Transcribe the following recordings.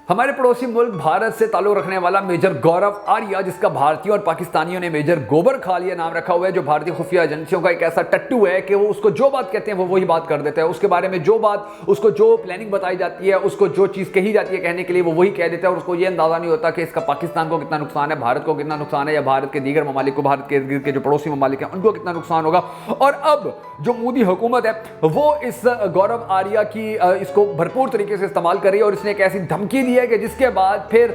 हमारे पड़ोसी मुल्क भारत से ताल्लुक रखने वाला मेजर गौरव आर्या, जिसका भारतीयों और पाकिस्तानियों ने मेजर गोबर खालिया नाम रखा हुआ है, जो भारतीय खुफिया एजेंसियों का एक ऐसा टट्टू है कि वो उसको जो बात कहते हैं वो वही बात कर देता है। उसके बारे में जो बात, उसको जो प्लानिंग बताई जाती है, उसको जो चीज़ कही जाती है कहने के लिए वो वही कह देता है, और उसको ये अंदाजा नहीं होता कि इसका पाकिस्तान को कितना नुकसान है, भारत को कितना नुकसान है, या भारत के दीगर ममालिक को, भारत के इर्द गिर्द के जो पड़ोसी ममालिक हैं उनको कितना नुकसान होगा। और अब जो मोदी हुकूमत है वो इस गौरव आर्या की इसको भरपूर तरीके से इस्तेमाल कर रही है, और इसने एक ऐसी धमकी दी है कि जिसके बाद फिर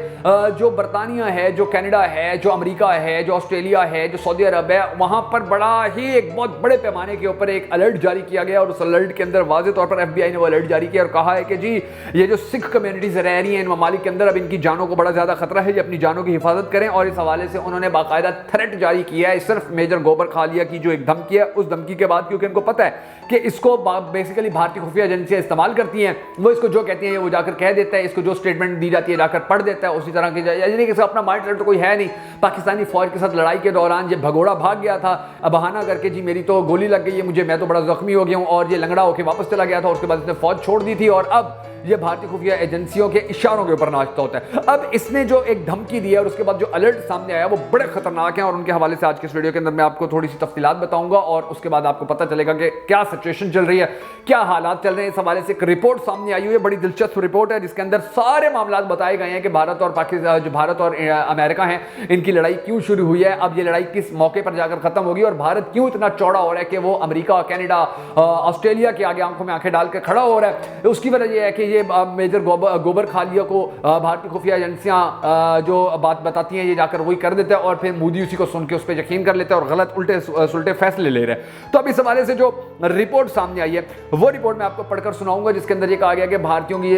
जो बरतानिया है, जो कनाडा है, जो अमेरिका है, जो ऑस्ट्रेलिया है, जो सऊदी अरब है, वहां पर बड़ा ही एक बहुत बड़े पैमाने के ऊपर एक अलर्ट जारी किया गया। और उस अलर्ट के अंदर वाज़ेह तौर पर FBI ने वो अलर्ट जारी किया और कहा है कि जी ये जो सिख कम्युनिटीज रह रही हैं इन ममालिक के अंदर, अब इनकी जानों को बड़ा ज्यादा खतरा है, ये अपनी जानों की हिफाजत करें। और इस हवाले से उन्होंने बाकायदा थ्रेट जारी किया है सिर्फ मेजर गोबर खालिया की जो एक धमकी है, उस धमकी के बाद, क्योंकि इनको पता है कि इसको बेसिकली भारतीय खुफिया एजेंसियां इस्तेमाल करती हैं, वो इसको जो कहती हैं वो जाकर कह देता है, इसको जो स्टेटमेंट दी जाती है जाकर पढ़ देता है, उसी तरह की, यानी कि अपना माइंड सेट तो कोई है नहीं। पाकिस्तानी फौज के साथ लड़ाई के दौरान जब भगोड़ा भाग गया था बहाना करके, जी मेरी तो गोली लग गई है मुझे, मैं तो बड़ा जख्मी हो गया हूं, और ये लंगड़ा होकर वापस चला गया था, उसके बाद इसने फौज छोड़ दी थी, और अब ये भारतीय खुफिया एजेंसियों के इशारों के ऊपर नाचता होता है। अब इसने जो एक धमकी दी है और उसके बाद जो अलर्ट सामने आया वो बड़े खतरनाक हैं, और उनके हवाले से आज के इस वीडियो के अंदर मैं आपको थोड़ी सी तफसीलात बताऊंगा, और उसके बाद आपको पता चलेगा कि क्या सिचुएशन चल रही है, क्या हालात चल रहे हैं। इस हवाले से एक रिपोर्ट सामने आई हुई है, बड़ी दिलचस्प रिपोर्ट है, जिसके अंदर सारे मामला बताए गए हैं कि भारत और पाकिस्तान, जो भारत और अमेरिका है, इनकी लड़ाई क्यों शुरू हुई है, अब ये लड़ाई किस मौके पर जाकर खत्म होगी, और भारत क्यों इतना चौड़ा हो रहा है कि वो अमेरिका, कनाडा, ऑस्ट्रेलिया के आगे आंखों में आंखें डालकर खड़ा हो रहा है। उसकी वजह यह है कि ये मेजर गोबर खालिया को भारतीय खुफिया एजेंसियां जो बात बताती हैं ये जाकर वही कर देता है, और फिर मोदी उसी को सुन के उस पर यकीन कर लेता है और गलत उल्टे सुलटे फैसले ले रहे हैं। तो अब इस हवाले से जो रिपोर्ट सामने आई है वो रिपोर्ट मैं आपको पढ़कर सुनाऊंगा, जिसके अंदर ये कहा गया कि भारतीयों की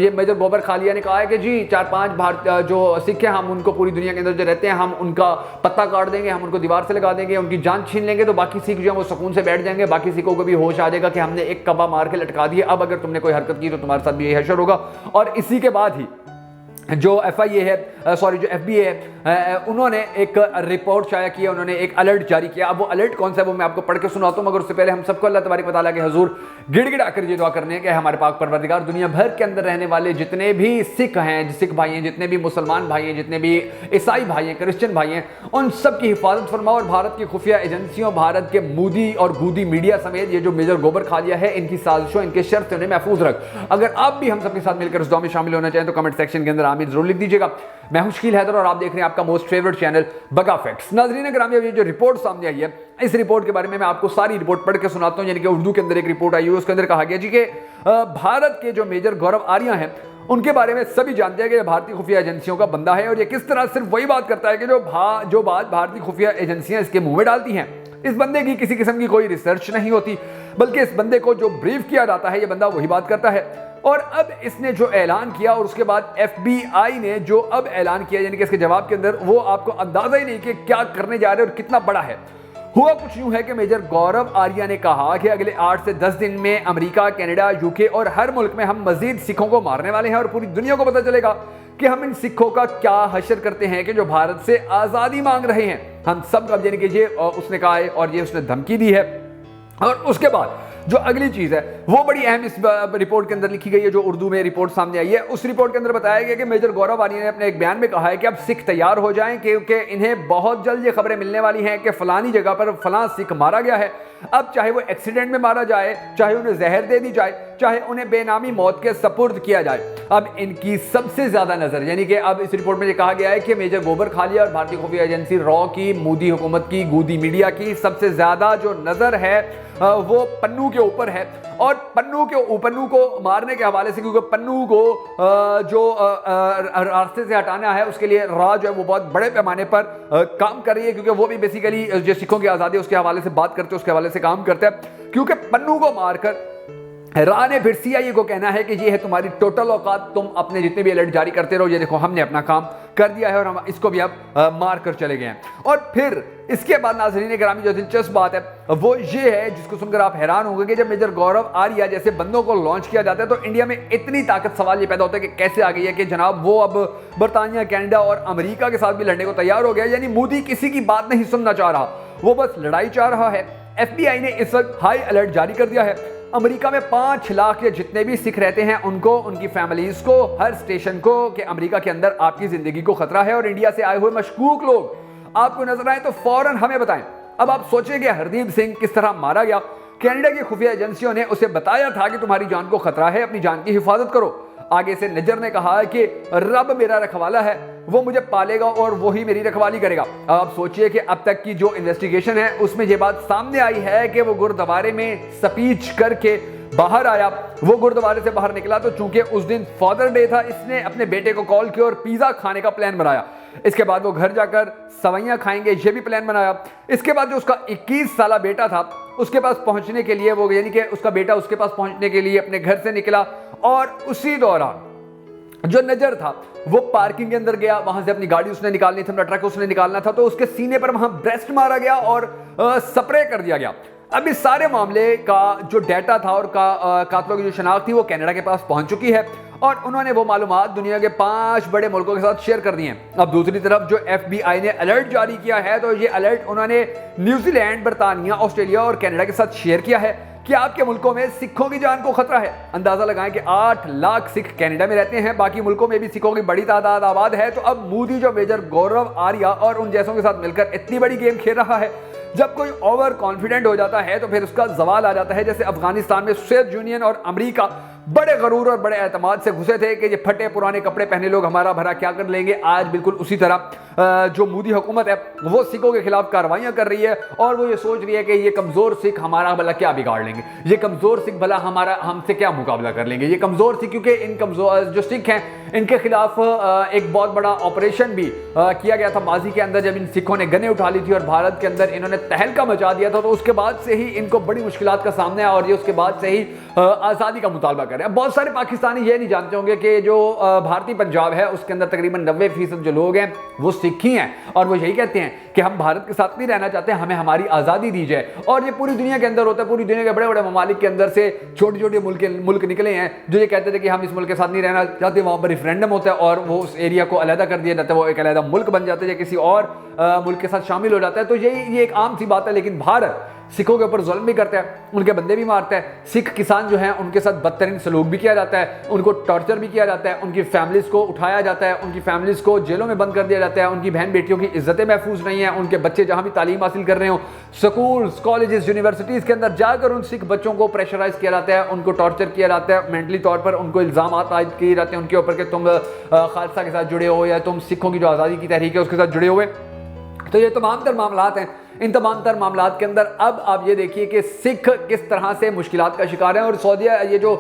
ये मेजर गोबर खालिया ने कहा है कि जी 4-5 भारतीय जो सिख हैं, हम उनको पूरी दुनिया के अंदर जो रहते हैं हम उनका पत्ता काट देंगे, हम उनको दीवार से लगा देंगे, उनकी जान छीन लेंगे, तो बाकी सिख जो है वो सुकून से बैठ जाएंगे, बाकी सिखों को भी होश आ जाएगा कि हमने एक कब्बा मार के लटका दिया, अब अगर तुमने कोई हरकत की तो तुम्हारे साथ भी यही हशर होगा। और इसी के बाद ही जो FIA है, सॉरी जो FBA है, उन्होंने एक रिपोर्ट शाया किया, उन्होंने एक अलर्ट जारी किया। अब वो अलर्ट कौन सा है वो मैं आपको पढ़ के सुनाता हूँ, मगर उससे पहले हम सबको अल्लाह तबारक व तआला के हुजूर गिड़गिड़ा कर ये दुआ करने हैं कि हमारे पाक परवरदिगार दुनिया भर के अंदर रहने वाले जितने भी सिख हैं, सिख भाई हैं, जितने भी मुसलमान भाई हैं, जितने भी ईसाई भाई हैं, क्रिश्चियन भाई हैं, उन सब की हिफाजत फरमाओ, और भारत की खुफिया एजेंसियों, भारत के मोदी और गूदी मीडिया समेत ये जो मेजर गोबर खालिया है, इनकी साजिशों, इनके शर्त से उन्हें महफूज रख। अगर आप भी हम सबके साथ मिलकर इस दुआ में शामिल होना चाहें तो कमेंट सेक्शन के अंदर आमीन जरूर लिख दीजिएगा। मैं हूं शकील हैदर और आप देख रहे हैं आपका मोस्ट फेवरेट चैनल बगा फैक्ट्स। नाज़रीन ग्रामी, ये जो रिपोर्ट सामने आई है, इस रिपोर्ट के बारे में मैं आपको सारी रिपोर्ट पढ़ के सुनाता हूं। यानी कि उर्दू के अंदर एक रिपोर्ट आई है, उसके अंदर कहा गया जी कि भारत के जो मेजर गौरव आर्या हैं उनके बारे में सभी जानते हैं कि भारतीय खुफिया एजेंसियों का बंदा है, और ये किस तरह सिर्फ वही बात करता है कि जो बात भारतीय खुफिया एजेंसियां इसके मुंह में डालती हैं। इस बंदे की किसी किस्म की कोई रिसर्च नहीं होती, बल्कि इस बंदे को जो ब्रीफ किया जाता है ये बंदा वही बात करता है। और अब इसने जो ऐलान किया और उसके बाद FBI ने जो अब ऐलान किया, यानी कि इसके जवाब के अंदर वो आपको अंदाजा ही नहीं कि क्या करने जा रहे हैं और कितना बड़ा है। हुआ कुछ यूं है कि मेजर गौरव आर्या ने कहा कि अगले 8 से 10 दिन में अमेरिका, कनाडा, UK और हर मुल्क में हम मजीद सिखों को मारने वाले हैं, और पूरी दुनिया को पता चलेगा कि हम इन सिखों का क्या हशर करते हैं कि जो भारत से आज़ादी मांग रहे हैं। हम सब का, यानी कि ये उसने कहा है और ये उसने धमकी दी है। और उसके बाद जो अगली चीज़ है वो बड़ी अहम इस रिपोर्ट के अंदर लिखी गई है, जो उर्दू में रिपोर्ट सामने आई है। उस रिपोर्ट के अंदर बताया गया कि मेजर गौरव आर्या ने अपने एक बयान में कहा है कि अब सिख तैयार हो जाएं, क्योंकि इन्हें बहुत जल्द ये खबरें मिलने वाली हैं कि फलानी जगह पर फलां सिख मारा गया है। अब चाहे वो एक्सीडेंट में मारा जाए, चाहे उन्हें जहर दे दी जाए, चाहे उन्हें बेनामी मौत के सपुर्द किया जाए, अब इनकी सबसे ज्यादा नजर, यानी कि अब इस रिपोर्ट में ये कहा गया है कि मेजर गोबर खालिया और भारतीय खुफिया एजेंसी रॉ की, मोदी हुकूमत की, गूदी मीडिया की सबसे ज्यादा जो नजर है वो पन्नू के ऊपर है। और पन्नू को मारने के हवाले से, क्योंकि पन्नू को जो रास्ते से हटाना है उसके लिए रॉ जो है वो बहुत बड़े पैमाने पर काम कर रही है, क्योंकि वो भी बेसिकली जो सिखों की आज़ादी उसके हवाले से बात करते हैं, उसके हवाले से काम करते हैं। क्योंकि पन्नू को मारकर रॉ ने फिर CIA को कहना है कि ये है तुम्हारी टोटल औकात, तुम अपने जितने भी अलर्ट जारी करते रहो, ये देखो हमने अपना काम कर दिया है और हम इसको भी अब मार कर चले गए हैं। और फिर इसके बाद नाज़रीन ग्रामी जो दिलचस्प बात है वो ये है, जिसको सुनकर आप हैरान होंगे कि जब मेजर गौरव आर्या जैसे बंदों को लॉन्च किया जाता है तो इंडिया में इतनी ताकत, सवाल ये पैदा होता है कि कैसे आ गई है कि जनाब वो अब बरतानिया, कनाडा और अमेरिका के साथ भी लड़ने को तैयार हो गया। यानी मोदी किसी की बात नहीं सुनना चाह रहा, वो बस लड़ाई चाह रहा है। FBI ने इस वक्त हाई अलर्ट जारी कर दिया है। अमेरिका में 5 लाख के जितने भी सिख रहते हैं उनको, उनकी फैमिलीज को, हर स्टेशन को कि अमेरिका के अंदर आपकी जिंदगी को खतरा है और इंडिया से आए हुए मशकूक लोग आपको नजर आए तो फौरन हमें बताएं। अब आप सोचेंगे हरदीप सिंह किस तरह मारा गया। कनाडा की खुफिया एजेंसियों ने उसे बताया था कि तुम्हारी जान को खतरा है, अपनी जान की हिफाजत करो। आगे से नजर ने कहा कि रब मेरा रखवाला है, वो मुझे पालेगा और वो ही मेरी रखवाली करेगा। आप सोचिए कि अब तक की जो इन्वेस्टिगेशन है उसमें ये बात सामने आई है कि वो गुरुद्वारे में स्पीच करके बाहर आया। वो गुरुद्वारे से बाहर निकला तो चूंकि उस दिन फादर डे था, इसने अपने बेटे को कॉल किया और पिज्जा खाने का प्लान बनाया। इसके बाद वो घर जाकर सवैयां खाएंगे, ये भी प्लान बनाया। इसके बाद जो उसका 21 साला बेटा था उसके पास पहुंचने के लिए वो, यानी कि उसका बेटा उसके पास पहुंचने के लिए अपने घर से निकला और उसी दौरान जो नजर था वो पार्किंग के अंदर गया, वहां से अपनी गाड़ी उसने निकालनी थी, अपना ट्रक उसने निकालना था, तो उसके सीने पर वहां ब्रेस्ट मारा गया और स्प्रे कर दिया गया। अब इस सारे मामले का जो डाटा था और कातलों की जो शनाख्त थी वो कनाडा के पास पहुंच चुकी है और उन्होंने वो मालूमात दुनिया के 5 बड़े मुल्कों के साथ शेयर कर दिए हैं। अब दूसरी तरफ जो FBI ने अलर्ट जारी किया है तो ये अलर्ट उन्होंने न्यूजीलैंड, बर्तानिया, ऑस्ट्रेलिया और कनाडा के साथ शेयर किया है कि आपके मुल्कों में सिखों की जान को खतरा है। अंदाजा लगाएं कि 8 लाख सिख कनाडा में रहते हैं, बाकी मुल्कों में भी सिखों की बड़ी तादाद आबाद है। तो अब मोदी जो मेजर गौरव आर्या और उन जैसों के साथ मिलकर इतनी बड़ी गेम खेल रहा है, जब कोई ओवर कॉन्फिडेंट हो जाता है तो फिर उसका जवाल आ जाता है। जैसे अफगानिस्तान में सोवियत यूनियन और अमेरिका बड़े गरूर और बड़े एतमाद से घुसे थे कि ये फटे पुराने कपड़े पहने लोग हमारा भरा क्या कर लेंगे। आज बिल्कुल उसी तरह जो मोदी हुकूमत है वो सिखों के खिलाफ कार्रवाइयां कर रही है और वो ये सोच रही है कि ये कमजोर सिख हमारा भला क्या बिगाड़ लेंगे, ये कमजोर सिख भला हमारा हमसे क्या मुकाबला कर लेंगे। ये कमजोर सिख, क्योंकि इन कमजोर जो सिख हैं इनके खिलाफ एक बहुत बड़ा ऑपरेशन भी किया गया था माजी के अंदर, जब इन सिखों ने गने उठा ली थी और भारत के अंदर इन्होंने तहलका मचा दिया था। तो उसके बाद से ही इनको बड़ी मुश्किलात का सामना है और ये उसके बाद से ही आज़ादी का मुतालबा कर रहे हैं। बहुत सारे पाकिस्तानी ये नहीं जानते होंगे कि जो भारतीय पंजाब है उसके अंदर तकरीबन 90% जो लोग हैं वो सिख ही हैं और वो यही कहते हैं कि हम भारत के साथ नहीं रहना चाहते, हमें हमारी आज़ादी दी जाए। और ये पूरी दुनिया के अंदर होता है, पूरी दुनिया के बड़े बड़े ममालिक के अंदर से छोटे छोटे मुल्क निकले हैं जो ये कहते थे कि हम इस मुल्क के साथ नहीं रहना चाहते। वहाँ पर रेफरेंडम होता है और वो उस एरिया को अलहदा कर दिया जाता है, वो एक अलहदा मुल्क बन जाता है या किसी और मुल्क के साथ शामिल हो जाता है। तो ये एक आम सी बात है। लेकिन भारत सिखों के ऊपर जुल्म भी करता है, उनके बंदे भी मारता है। सिख किसान जो हैं उनके साथ बदतरीन सलूक भी किया जाता है, उनको टॉर्चर भी किया जाता है, उनकी फैमिलीज को उठाया जाता है, उनकी फैमिलीज को जेलों में बंद कर दिया जाता है, उनकी बहन बेटियों की इज्जतें महफूज नहीं है, उनके बच्चे जहां भी तालीम हासिल कर रहे हो स्कूल्स, कॉलेजेस, यूनिवर्सिटीज़ के अंदर जाकर उन सिख बच्चों को प्रेशराइज किया जाता है, उनको टॉर्चर किया जाता है, मेंटली तौर पर उनको इल्ज़ाम आयद किए जाते हैं उनके ऊपर कि तुम खालसा के साथ जुड़े हो या तुम सिखों की जो आज़ादी की तहरीक है उसके साथ जुड़े हुए। तो ये तमाम तर मामलात हैं। इन तमाम तर मामलात के अंदर अब आप ये देखिए कि सिख किस तरह से मुश्किलात का शिकार है। और सऊदीया, ये जो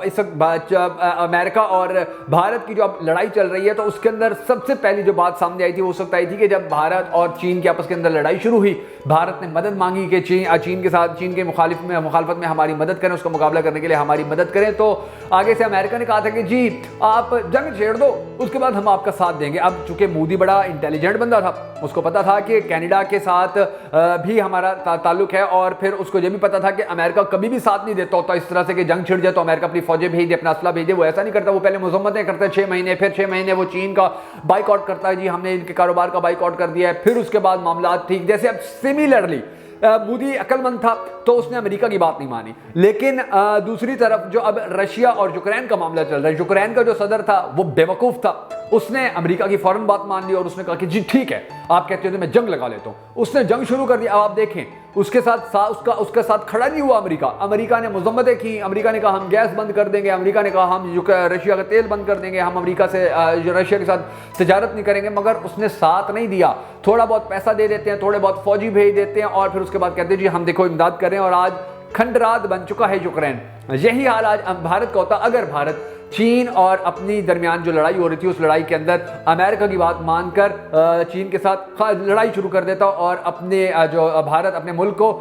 इस वक्त अमेरिका और भारत की जो अब लड़ाई चल रही है तो उसके अंदर सबसे पहली जो बात सामने आई थी वो उस वक्त आई थी कि जब भारत और चीन के आपस के अंदर लड़ाई शुरू हुई, भारत ने मदद मांगी कि चीन के साथ, चीन के मुखालफत में हमारी मदद करें, उसका मुकाबला करने के लिए हमारी मदद करें। तो आगे से अमेरिका ने कहा था कि जी आप जंग छेड़ दो, उसके बाद हम आपका साथ देंगे। अब चूंकि मोदी बड़ा इंटेलिजेंट बंदा था, उसको पता था कि कनाडा के साथ भी हमारा ताल्लुक है और फिर उसको ये भी पता था कि अमेरिका कभी भी साथ नहीं देता होता इस तरह से कि जंग छिड़ जाए तो अमेरिका अपनी फौजें भेज दे, अपना असला भेजे। वो ऐसा नहीं करता, वो पहले मजम्मतें करता है 6 महीने, फिर 6 महीने वो चीन का बाइकआउट करता है, जी हमने इनके कारोबार का बाइकआउट कर दिया है, फिर उसके बाद मामला ठीक। जैसे अब सिमिलरली मोदी अक्लमंद था तो उसने अमेरिका की बात नहीं मानी। लेकिन दूसरी तरफ जो अब रशिया और यूक्रेन का मामला चल रहा है, यूक्रेन का जो सदर था वो बेवकूफ था, उसने अमेरिका की फौरन बात मान ली और उसने कहा कि जी ठीक है आप कहते हो तो मैं जंग लगा लेता हूं। उसने जंग शुरू कर दिया। अब आप देखें उसके साथ खड़ा नहीं हुआ अमेरिका। अमेरिका ने मजम्मतें की, अमेरिका ने कहा हम गैस बंद कर देंगे, अमेरिका ने कहा हम रशिया का तेल बंद कर देंगे, हम अमेरिका से रशिया के साथ तिजारत नहीं करेंगे, मगर उसने साथ नहीं दिया। थोड़ा बहुत पैसा दे देते हैं, थोड़े बहुत फौजी भेज देते हैं और फिर उसके बाद कहते हैं जी हम देखो इमदाद करें। और आज खंडरात बन चुका है यूक्रेन। यही हाल आज भारत का होता अगर भारत चीन और अपनी दरमियान जो लड़ाई हो रही थी उस लड़ाई के अंदर अमेरिका की बात मानकर चीन के साथ लड़ाई शुरू कर देता और अपने जो भारत अपने मुल्क को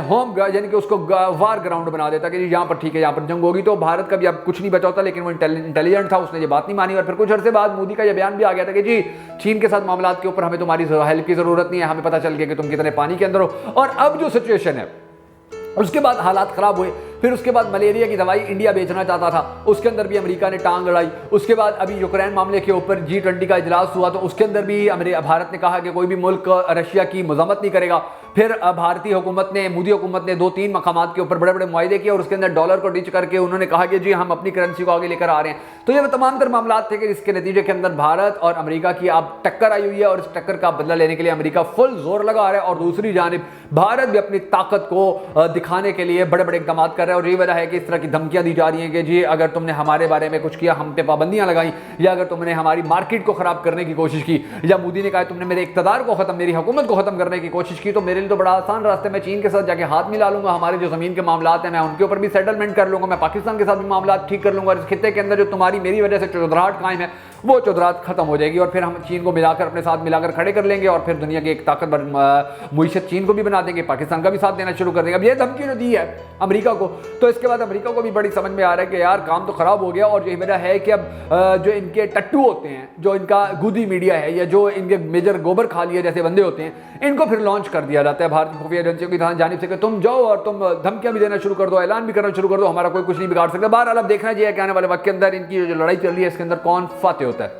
होम यानी कि उसको वार ग्राउंड बना देता कि यहाँ पर ठीक है यहाँ पर जंग होगी। तो भारत का भी अब कुछ नहीं बचा होता, लेकिन वो इंटेलिजेंट था, उसने ये बात नहीं मानी। और फिर कुछ अर्से बाद मोदी का यह बयान भी आ गया था कि जी चीन के साथ मामला के ऊपर हमें तुम्हारी हेल्प की जरूरत नहीं है, हमें पता चल गया कि तुम कितने पानी के अंदर हो। और अब जो सिचुएशन है उसके बाद हालात खराब हुए। फिर उसके बाद मलेरिया की दवाई इंडिया बेचना चाहता था, उसके अंदर भी अमेरिका ने टांग लड़ाई। उसके बाद अभी यूक्रेन मामले के ऊपर G20 का इजलास हुआ तो उसके अंदर भी भारत ने कहा कि कोई भी मुल्क रशिया की मजम्मत नहीं करेगा। फिर भारतीय हुकूमत ने, मोदी हुकूमत ने 2-3 मकामात के ऊपर बड़े बड़े मुआहदे किए और उसके अंदर डॉलर को डिच करके उन्होंने कहा कि जी हम अपनी करेंसी को आगे लेकर आ रहे हैं। तो ये तमाम तर मामला थे कि जिसके नतीजे के अंदर भारत और अमेरिका की अब टक्कर आई हुई है और इस टक्कर का बदला लेने के लिए अमेरिका फुल जोर लगा रहा है और दूसरी जानिब भारत भी अपनी ताकत को दिखाने के लिए बड़े बड़े इकदाम कर रहा है। और यही वजह है कि इस तरह की धमकियां दी जा रही हैं कि जी अगर तुमने हमारे बारे में कुछ किया, हम पे पाबंदियां लगाई, या अगर तुमने हमारी मार्केट को खराब करने की कोशिश की, या मोदी ने कहा तुमने मेरे इक़्तिदार को खत्म, मेरी हुकूमत को खत्म करने की कोशिश की, तो मेरे लिए तो बड़ा आसान रास्ते में चीन के साथ जाके हाथ मिला लूंगा, हमारे जो जमीन के मामला हैं मैं उनके ऊपर भी सेटलमेंट कर लूंगा, मैं पाकिस्तान के साथ भी मामला ठीक कर लूंगा, इस खित्ते के अंदर जो तुम्हारी मेरी वजह से चौधराहट कायम है वो चौधराहट खत्म हो जाएगी और फिर हम चीन को मिलाकर अपने साथ मिलाकर खड़े कर लेंगे और फिर दुनिया की एक ताकतवर मुईशत चीन को भी बना देंगे, पाकिस्तान का भी साथ देना शुरू कर देंगे। अब ये धमकी जो दी है अमेरिका को, तो इसके बाद अमेरिका को भी बड़ी समझ में आ रहा है कि यार काम तो खराब हो गया। और यही वजह है कि अब जो इनके टट्टू होते हैं, जो इनका गुदी मीडिया है या जो इनके मेजर गोबर खालिया जैसे बंदे होते हैं, इनको फिर लॉन्च कर दिया जाता है भारतीय खुफिया एजेंसियों की जानिब से कि तुम जाओ और तुम धमकियां भी देना शुरू कर दो, ऐलान भी करना शुरू कर दो, हमारा कोई कुछ नहीं बिगाड़ सकता। बहरहाल अब देखना चाहिए कि आने वाले वक्त के अंदर इनकी जो लड़ाई चल रही है इसके अंदर कौन फाते होता है।